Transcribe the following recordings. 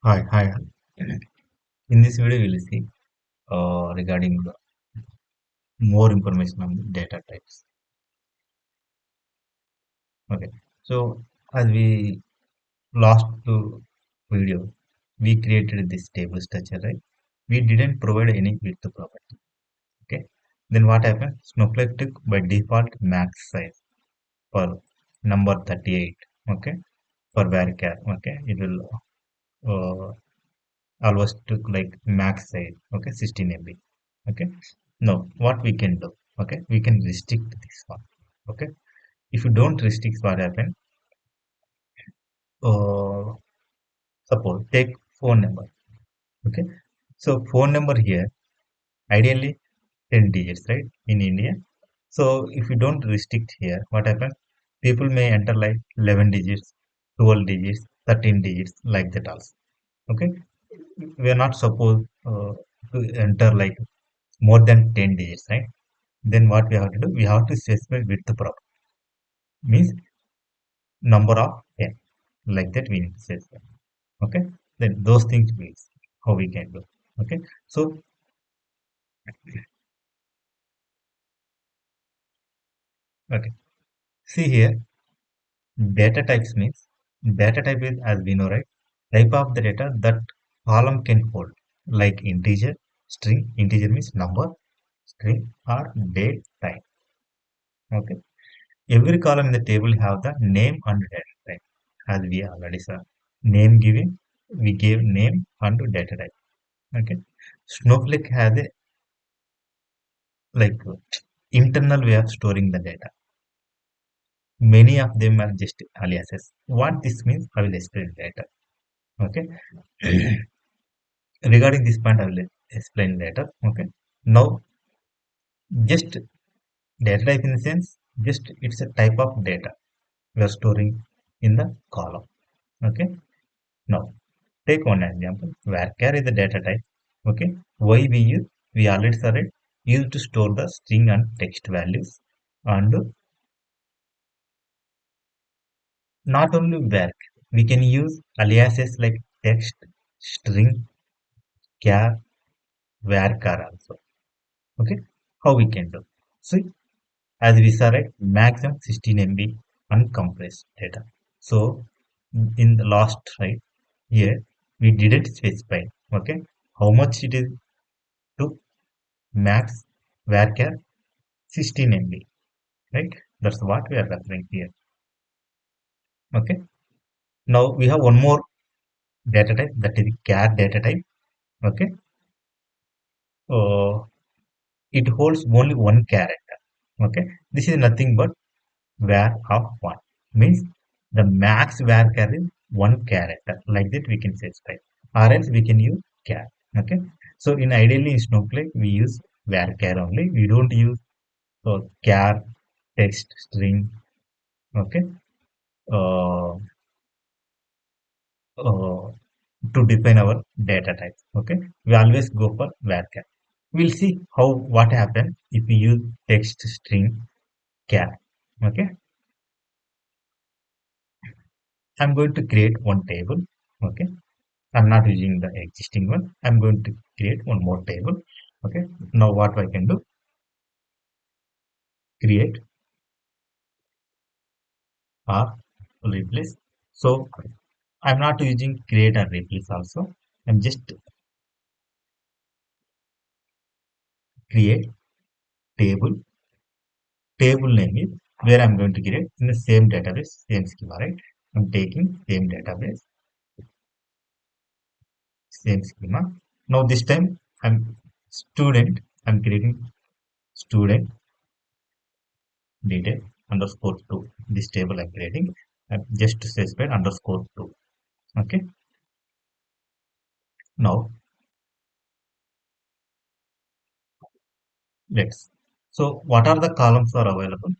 Hi. In this video, we will see regarding more information on the data types. Okay, so as we last video, we created this table structure, right? We didn't provide any width property. Okay, then what happened? Snowflake took by default max size for number 38. Okay, for varchar. Okay, it will uh, always took like max size. Okay, 16 MB. Okay, now what we can do? Okay, we can restrict this one. Okay, if you don't restrict, what happen? uh, Suppose take phone number. Okay, so phone number here ideally 10 digits, right, in India. So if you don't restrict here, what happen? People may enter like 11 digits, 12 digits, 13 digits, like that also. Okay, we are not supposed to enter like more than 10 digits, right? Then what we have to do? We have to specify with the proper means number of 10, like that we need to specify. Okay, then those things means how we can do. Okay, so okay, see here, data types means data type is, as we know, right, type of the data that column can hold, like integer, string. Integer means number, string or date type. Okay, every column in the table have the name and data type. As we already saw, name giving, we gave name and data type. Okay, Snowflake has a like internal way of storing the data. Many of them are just aliases. What this means, I will explain later. Okay. Regarding this point, I will explain later. Okay. Now, just data type in the sense, just it's a type of data we are storing in the column. Okay. Now, take one example. Varchar is the data type. Okay. Why we use? We already saw it. Used to store the string and text values, and not only var, we can use aliases like text, string, char, varchar also. Okay, how we can do? See, as we saw, right, maximum 16 MB uncompressed data. So in the last, right, here we didn't specify. Okay, how much it is to max varchar 16 MB, right? That's what we are referring here. Okay, now we have one more data type, that is char data type. Okay, uh, it holds only one character. Okay, this is nothing but var of 1, means the max var carry one character, like that we can specify, or else we can use char. Okay, so in ideally in Snowflake we use var char only, we don't use char, text, string. Okay, uh, uh, to define our data types. Okay, we always go for var char. We'll see how what happen if we use text, string, char. Okay, I'm going to create one table. Okay, I'm not using the existing one. I'm going to create one more table. Okay, now what I can do? Create or replace. So I'm not using create or replace also. I'm just create table. Table name is where I'm going to create in the same database, same schema, right? I'm taking same database, same schema. Now this time I'm student. I'm creating student detail underscore 2. This table I'm creating. I'm just specify underscore 2. Okay, now let's. So what are the columns are available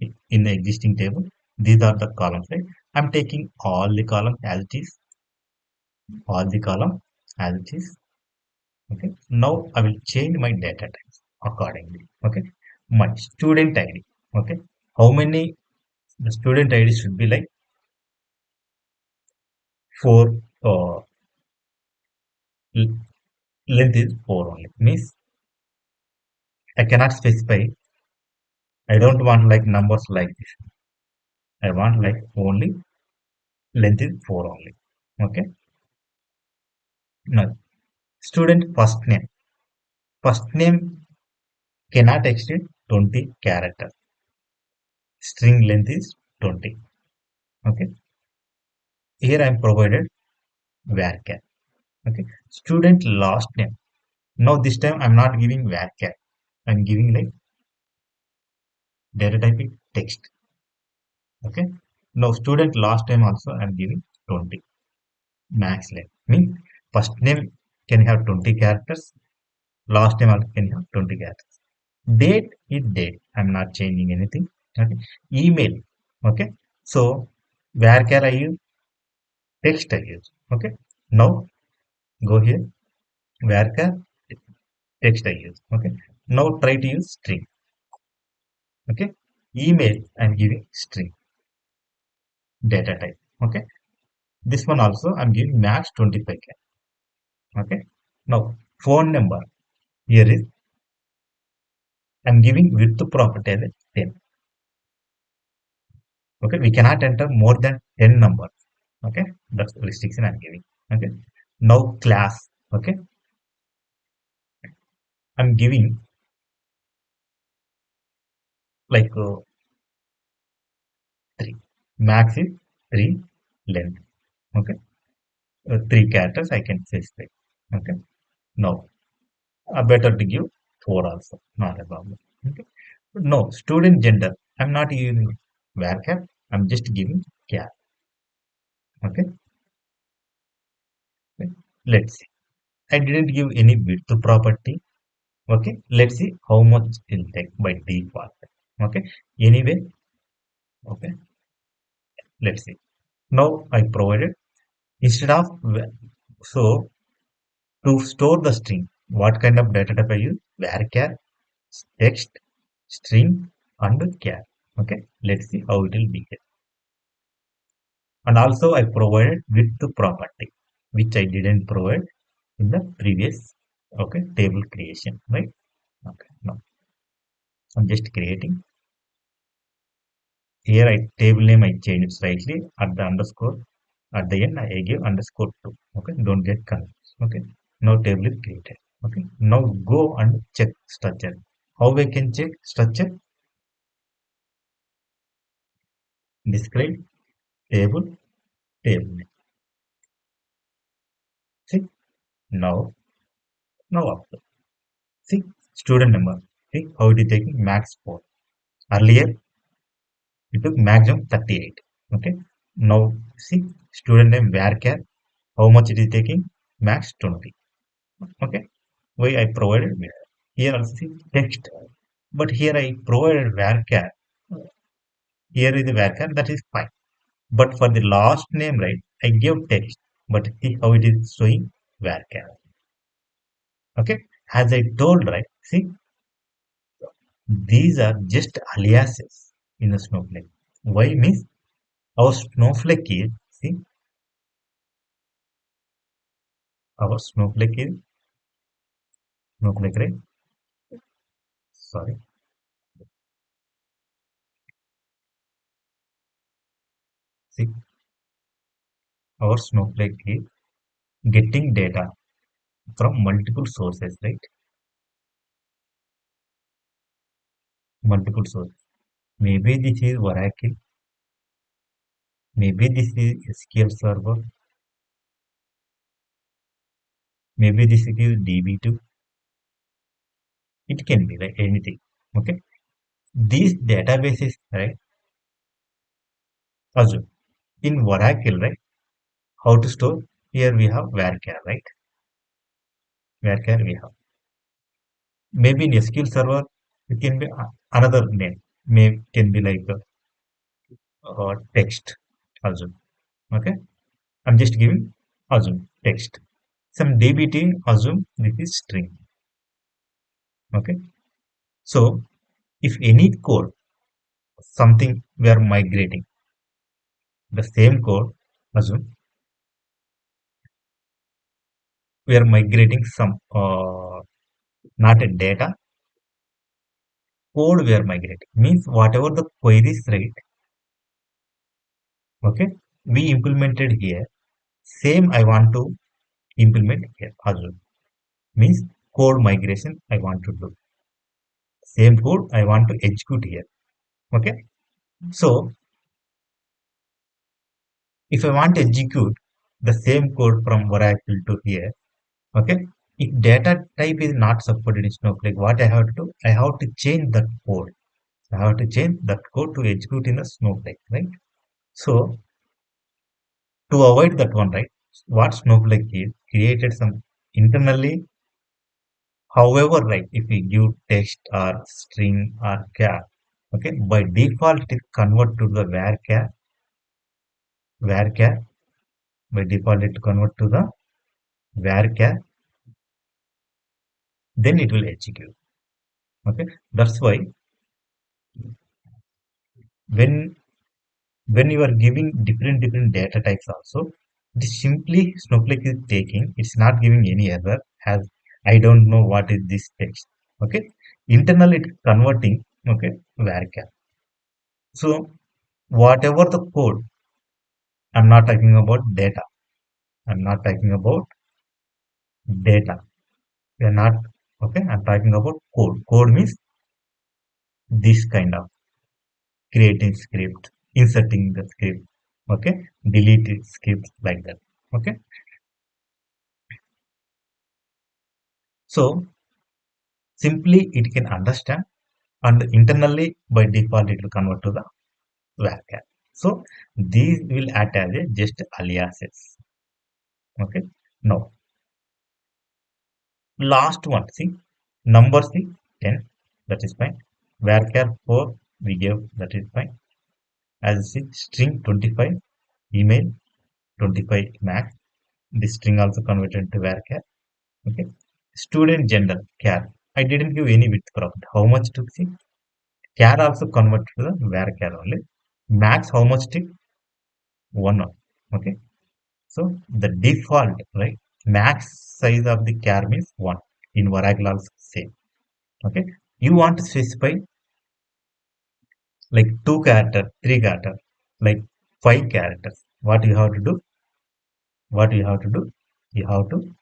in the existing table? These are the columns, right? I'm taking all the columns as it is, all the column as it is. Okay, now I will change my data types accordingly. Okay, my student ID. Okay, how many the student ID should be like 4 l- length is 4 only. Means I cannot specify. I don't want like numbers like this. I want like only length is 4 only. Okay. Now student first name. First name cannot exceed 20 characters. String length is 20. Okay. Here I am provided varchar. Okay. Student last name. Now this time I'm not giving varchar. I'm giving like data type text. Okay. Now student last name also I'm giving 20. Max length. Means first name can have 20 characters. Last name also can have 20 characters. Date is date. I'm not changing anything. Okay. Email. Okay. So where can I use? Text I use. Okay. Now go here. Where can text I use? Okay. Now try to use string. Okay. Email I'm giving string data type. Okay. This one also I'm giving max 25k. Okay. Now phone number here is I'm giving width property as a 10. Okay. We cannot enter more than 10 numbers. Okay. That's the restriction I'm giving. Okay. Now class. Okay. I'm giving like 3. Max is 3 length. Okay. 3 characters I can specify. Okay. Now better to give 4 also. Not a problem. Okay. No, student gender. I'm not using varchar. I'm just giving char. Okay. Let's see. I didn't give any width property. Okay. Let's see how much it'll take by default. Okay. Anyway. Okay. Let's see. Now I provided instead of so to store the string, what kind of data type I use? Varchar, text, string, and char. Okay. Let's see how it will behave. And also I provided width property, which I didn't provide in the previous okay table creation, right? Okay, now I'm just creating. Here I table name I changed slightly at the underscore. At the end I gave underscore 2. Okay, don't get confused. Okay, now table is created. Okay, now go and check structure. How we can check structure? Describe table table name. See now after see student number. See how it is taking max 4. Earlier it took maximum 38. Okay. Now see student name varchar. How much it is taking? Max 20. Okay. Why I provided here also see text. But here I provided varchar. Here is the varchar that is fine. But for the last name, right, I give text. But see how it is showing varchar. Okay. As I told, right, see these are just aliases in the Snowflake. Why means our Snowflake is see our Snowflake is Snowflake, right? Sorry. See, our Snowflake is getting data from multiple sources, right? Multiple sources. Maybe this is Oracle. Maybe this is SQL Server. Maybe this is DB2. It can be like anything. Okay. These databases, right? Azure. In Oracle, right? How to store? Here we have Varchar, right? Varchar we have. Maybe in SQL Server, it can be another name. May can be like text also. Okay, I'm just giving assume text. Some dbt assume this is string. Okay, so if any code something we are migrating the same code assume we are migrating some not a data, code we are migrating. Means whatever the queries, right? Okay, we implemented here. Same I want to implement here as well. Means code migration I want to do. Same code I want to execute here. Okay. So if I want to execute the same code from Oracle to here, okay. If data type is not supported in Snowflake, what I have to do? I have to change that code. I have to change that code to execute in the Snowflake, right? So to avoid that one, right? What Snowflake is created some internally. However, right, if we give text or string or char, okay, by default it convert to the varchar. By default it convert to the varchar, then it will execute. Okay, that's why when you are giving different data types also, it is simply Snowflake is taking, it's not giving any error as I don't know what is this text. Okay, internally it converting, okay, varchar. So whatever the code, I'm not talking about data, I'm not talking about data, we are not, okay, I'm talking about code means this kind of creating script, inserting the script, okay, deleting scripts like that. Okay, so simply it can understand, and internally by default it will convert to the varchar. So these will act as a just aliases. Okay. Now last one, see, number see 10, that is fine. Varchar 4 we gave, that is fine. As see string 25, email 25 max. This string also converted to varchar. Okay. Student gender char. I didn't give any width property. How much to see? Char also converted to the varchar only. Max how much tick? One. Okay. So the default, right? Max size of the char means one. In Oracle also same. Okay. You want to specify like two character, three character, like five characters. What you have to do? What you have to do? You have to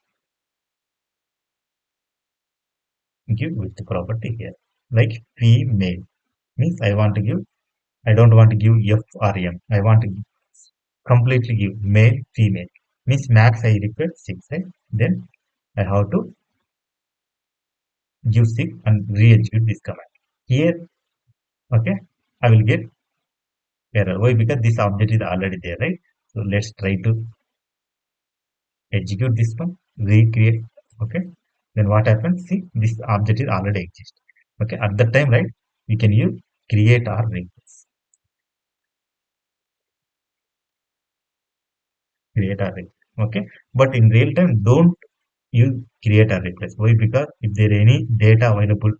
give with the property here. Like female means I want to give. I don't want to give F or M. I want to completely give male, female. Means max I require six. Right? Then I have to give six and re-execute this command. Here, okay, I will get error. Why? Because this object is already there, right? So let's try to execute this one, recreate. Okay, then what happens? See, this object is already exist. Okay, at that time, right, we can use create or replace. Create or replace. Okay, but in real time, don't use create or replace. Why? Because if there any data available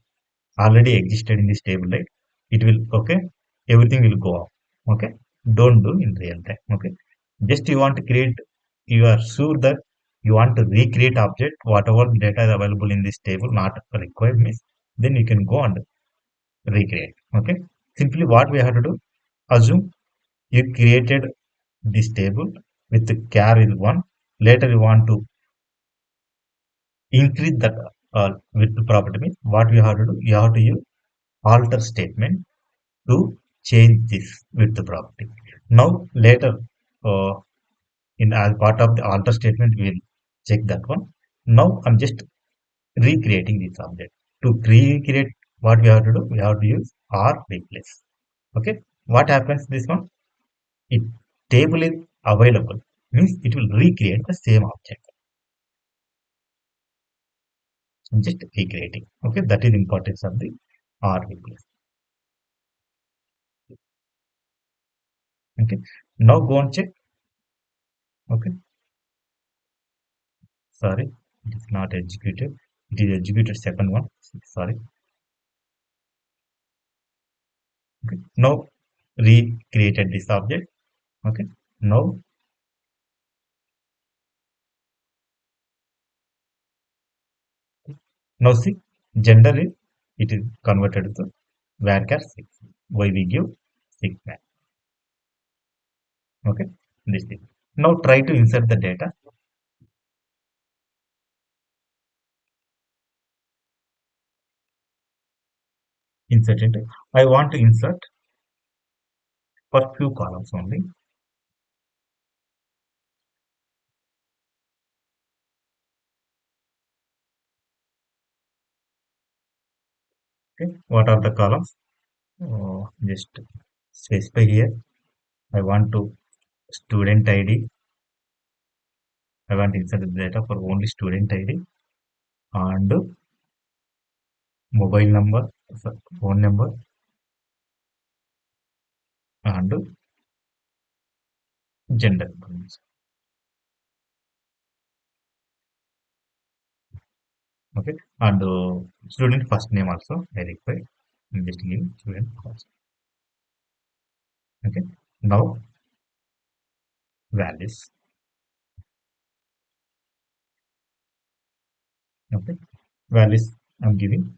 already existed in this table, right, it will, okay, everything will go off. Okay, don't do in real time. Okay, just you want to create, you are sure that you want to recreate object whatever data is available in this table not required means, then you can go and recreate. Okay, simply what we have to do, assume you created this table with the char is one, later you want to increase that with the property means what you have to do, you have to use alter statement to change this with the property. Now later, uh, in as part of the alter statement, we will check that one. Now I'm just recreating this object. To recreate, what we have to do, we have to use or replace. Okay, what happens this one? If table is available, means it will recreate the same object. I'm just recreating. Okay, that is importance of the or replace. Okay, now go and check. Okay, sorry, it is not executed. It is executed second one. Sorry. Okay, now recreated this object. Okay, now Now see, gender is, it is converted to varchar 6. Why we give 6 back. Okay, this thing. Now try to insert the data. Insert it. I want to insert for few columns only. Okay, what are the columns? Just specify here. I want to student ID. I want to insert the data for only student ID and mobile number, phone number, and gender information. Okay, and student first name also I require. I'm just giving student first. Okay, now values. Okay, values I'm giving.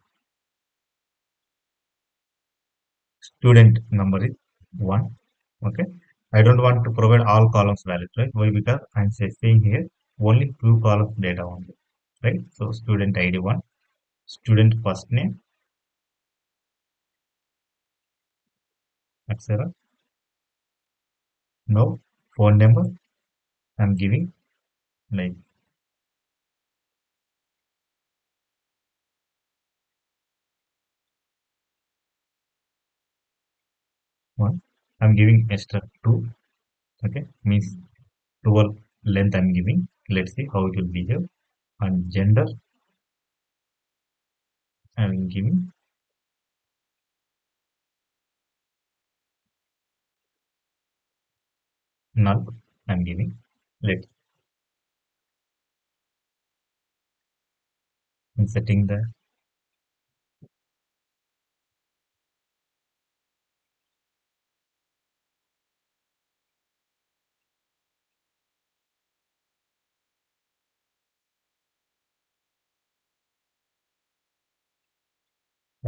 Student number is 1. Okay, I don't want to provide all columns values, right? Why? Because I'm saying here only few columns data only, right? So student ID 1, student first name, etc. Now phone number I'm giving like 1. I'm giving extra 2. Okay, means 12 length I'm giving. Let's see how it will behave. And gender I'm giving null. I'm giving. Let's inserting the.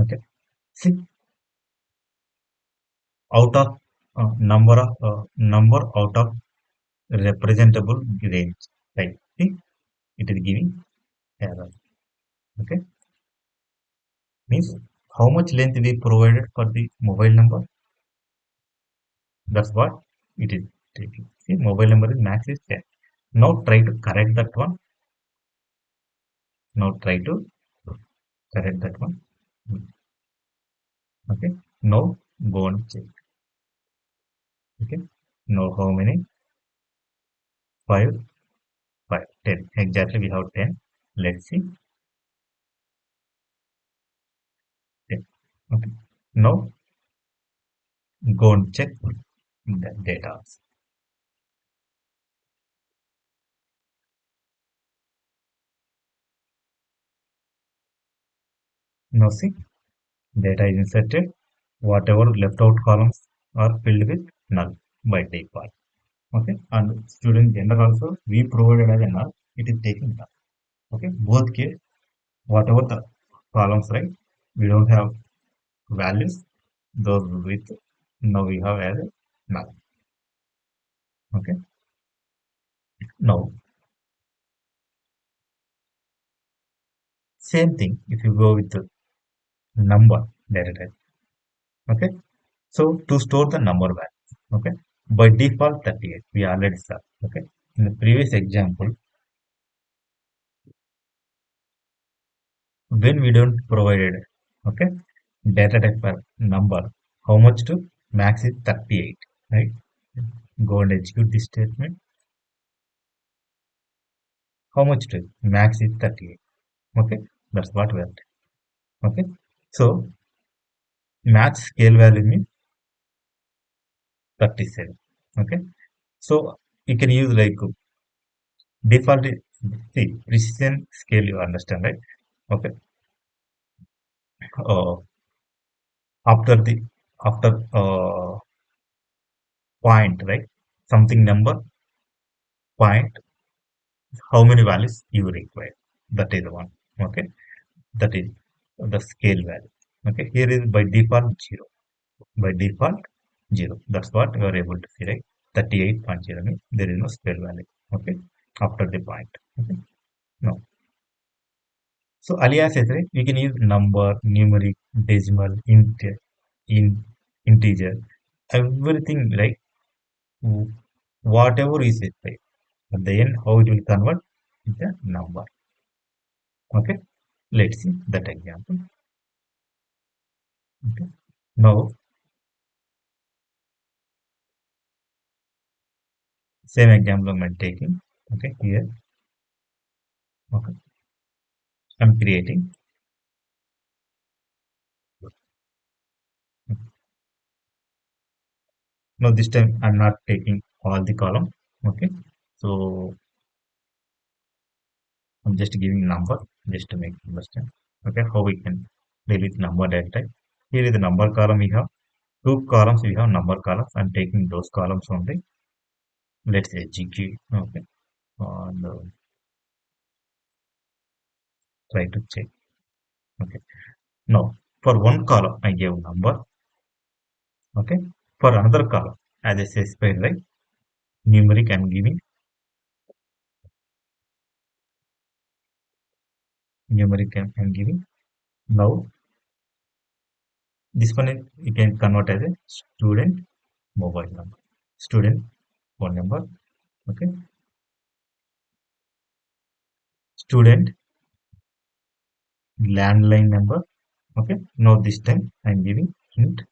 Okay, see, out of number out of representable range, right? See, it is giving error. Okay, means how much length we provided for the mobile number. That's what it is taking. See, mobile number is max is 10. Now try to correct that one. Now try to correct that one. Okay, now go and check. Okay, now how many? 5, 5, 10. Exactly, we have 10. Let's see. 10. Okay, now go and check the data. Now see, data is inserted. Whatever left out columns are filled with null by default. Okay, and student gender also we provided as a null. It is taking null. Okay, both case whatever the columns, right, we don't have values, those with now we have as a null. Okay, now same thing if you go with the number data type. Okay, so to store the number value, okay, by default 38 we already saw. Okay, in the previous example, when we don't provided, okay, data type per number, how much to max is 38, right? Go and execute this statement. How much to max is 38. Okay, that's what we are. Okay, so max scale value means 37. Okay, so you can use like default. See, precision scale, you understand, right? Okay, uh, after the after point, right, something number point, how many values you require, that is the one. Okay, that is the scale value. Okay, here is by default 0. By default 0. That's what you are able to see, right? 38.0 means there is no scale value. Okay, after the point. Okay, no. So aliases, right? We can use number, numeric, decimal, integer, everything, right? Whatever is it, right? At the end, how it will convert the number. Okay, let's see that example. Okay, now same example I'm taking. Okay, here. Okay, I'm creating. Now this time I'm not taking all the column. Okay, so I'm just giving number just to make understand. Okay, how we can deal with number data type. Here is the number column we have. Two columns we have number columns. I'm taking those columns only. Let's execute. Okay, and try to check. Okay, now for one column I gave number. Okay, for another column as I specified, right? Numeric I'm giving numeric I'm giving. Now this one is, you can convert as a student mobile number, student phone number. Okay, student landline number. Okay, now this time I'm giving int.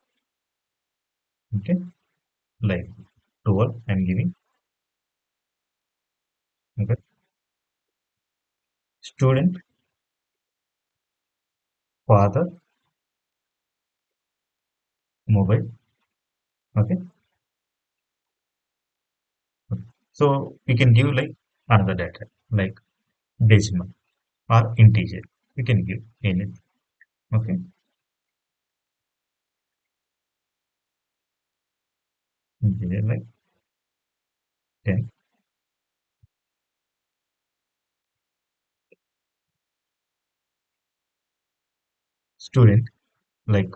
Okay, like 12 I'm giving. Okay, student father mobile. Okay, so we can give like another data like decimal or integer. You can give anything. Okay, integer like 10. Student like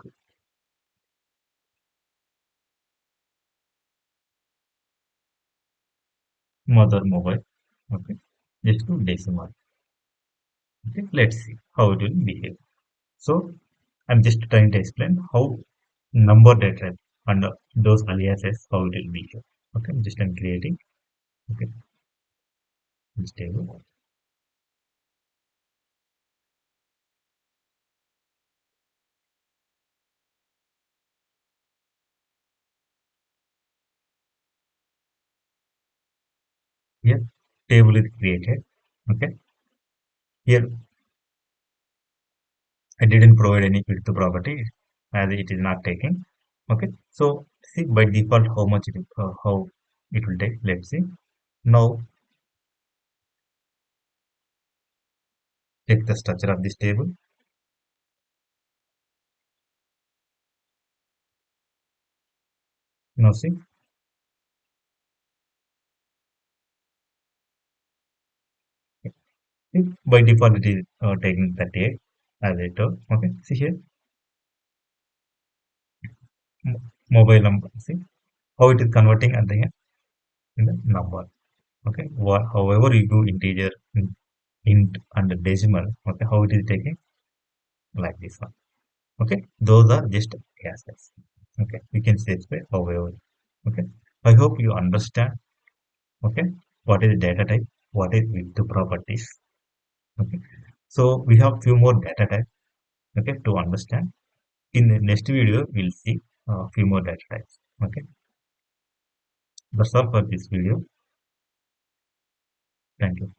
mother mobile. Okay, just to decimal. Okay, let's see how it will behave. So I'm just trying to explain how number data and those aliases how it will behave. Okay, just I'm creating. Okay, this table. Here table is created. Okay, here I didn't provide any width property as it is not taking. Okay, so see by default how much how it will take. Let's see. Now take the structure of this table. Now see, by default it is taking 38 as I told. Okay, see here mobile number. See how it is converting at the end in the number. Okay, however you do integer, int and decimal. Okay, how it is taking like this one. Okay, those are just gases. Okay, we can specify however. Okay, I hope you understand. Okay, what is data type, what is with the properties. Okay, so we have few more data types. Okay, to understand in the next video we'll see few more data types. Okay, that's all for this video. Thank you.